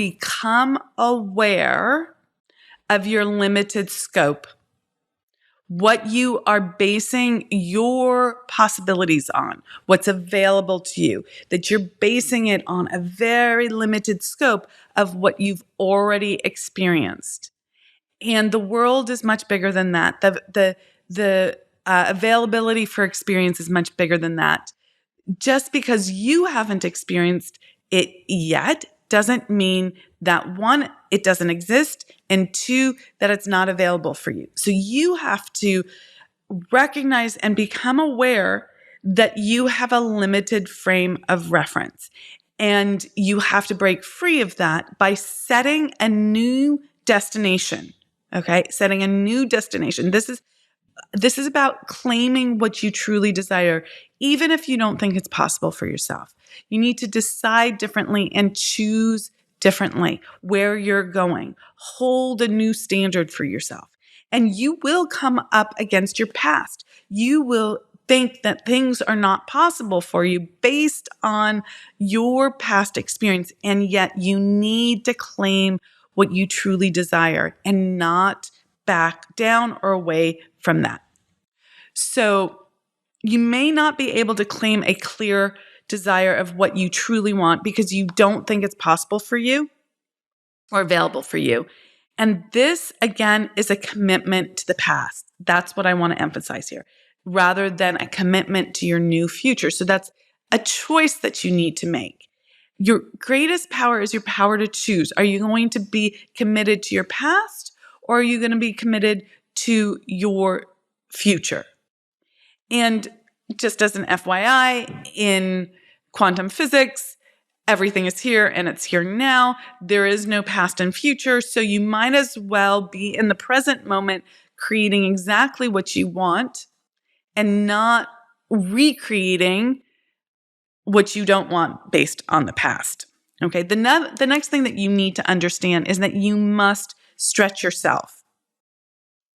become aware of your limited scope, what you are basing your possibilities on, what's available to you, that you're basing it on a very limited scope of what you've already experienced. And the world is much bigger than that. The availability for experience is much bigger than that. Just because you haven't experienced it yet doesn't mean that one, it doesn't exist, and two, that it's not available for you. So you have to recognize and become aware that you have a limited frame of reference. And you have to break free of that by setting a new destination. Okay? Setting a new destination. This is about claiming what you truly desire, even if you don't think it's possible for yourself. You need to decide differently and choose differently where you're going. Hold a new standard for yourself. And you will come up against your past. You will think that things are not possible for you based on your past experience. And yet you need to claim what you truly desire and not back down or away from that. So you may not be able to claim a clear desire of what you truly want because you don't think it's possible for you or available for you. And this, again, is a commitment to the past. That's what I want to emphasize here, rather than a commitment to your new future. So that's a choice that you need to make. Your greatest power is your power to choose. Are you going to be committed to your past, or are you going to be committed to your future? And just as an FYI, in quantum physics, everything is here and it's here now. There is no past and future. So you might as well be in the present moment, creating exactly what you want and not recreating what you don't want based on the past. Okay. The next thing that you need to understand is that you must stretch yourself.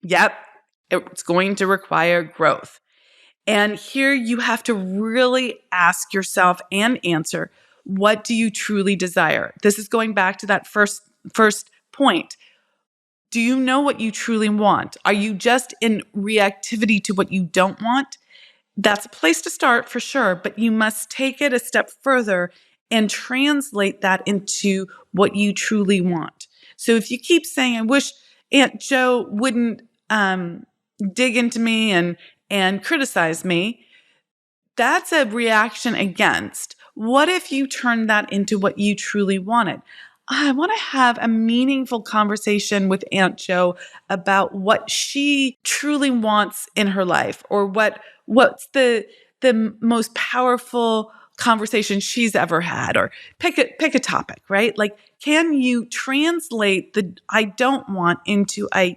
Yep. It's going to require growth. And here you have to really ask yourself and answer, what do you truly desire? This is going back to that first point. Do you know what you truly want? Are you just in reactivity to what you don't want? That's a place to start for sure, but you must take it a step further and translate that into what you truly want. So if you keep saying, I wish Aunt Jo wouldn't dig into me and criticize me, that's a reaction against. What if you turn that into what you truly wanted? I want to have a meaningful conversation with Aunt Jo about what she truly wants in her life, or what's the most powerful conversation she's ever had, or pick a topic, right? Like, can you translate the I don't want into I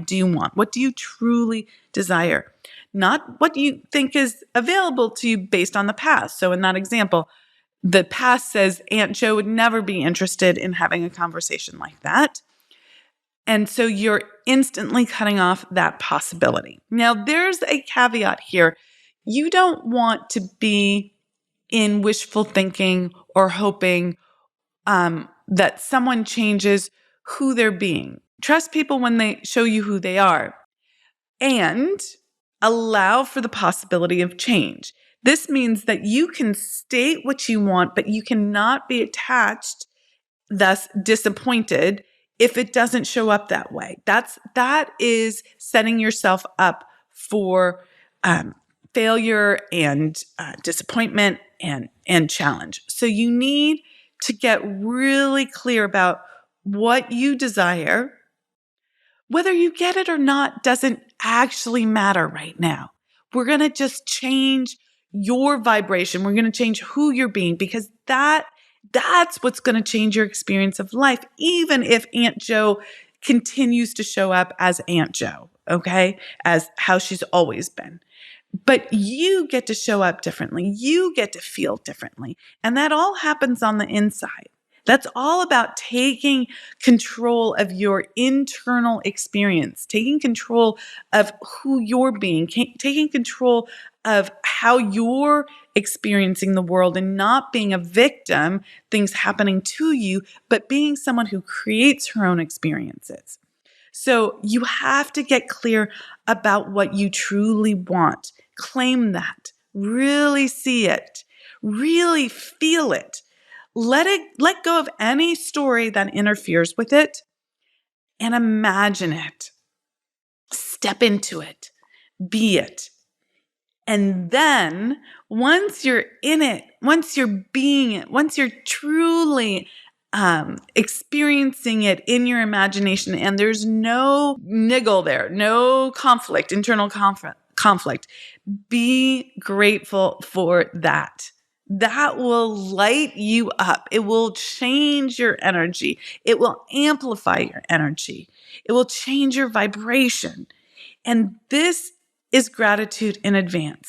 do want? What do you truly desire? Not what you think is available to you based on the past. So in that example, the past says Aunt Jo would never be interested in having a conversation like that. And so you're instantly cutting off that possibility. Now, there's a caveat here. You don't want to be in wishful thinking or hoping that someone changes who they're being. Trust people when they show you who they are, and allow for the possibility of change. This means that you can state what you want, but you cannot be attached, thus disappointed, if it doesn't show up that way. That is setting yourself up for failure and disappointment and challenge. So you need to get really clear about what you desire. Whether you get it or not doesn't actually matter right now. We're going to just change your vibration. We're going to change who you're being, because that's what's going to change your experience of life, even if Aunt Jo continues to show up as Aunt Jo, okay? As how she's always been. But you get to show up differently. You get to feel differently. And that all happens on the inside. That's all about taking control of your internal experience, taking control of who you're being, taking control of how you're experiencing the world and not being a victim, things happening to you, but being someone who creates her own experiences. So you have to get clear about what you truly want. Claim that. Really see it. Really feel it. Let go of any story that interferes with it and imagine it. Step into it. Be it. And then once you're in it, once you're being it, once you're truly experiencing it in your imagination, and there's no niggle there, no conflict, internal conflict, be grateful for that. That will light you up. It will change your energy. It will amplify your energy. It will change your vibration. And this is gratitude in advance.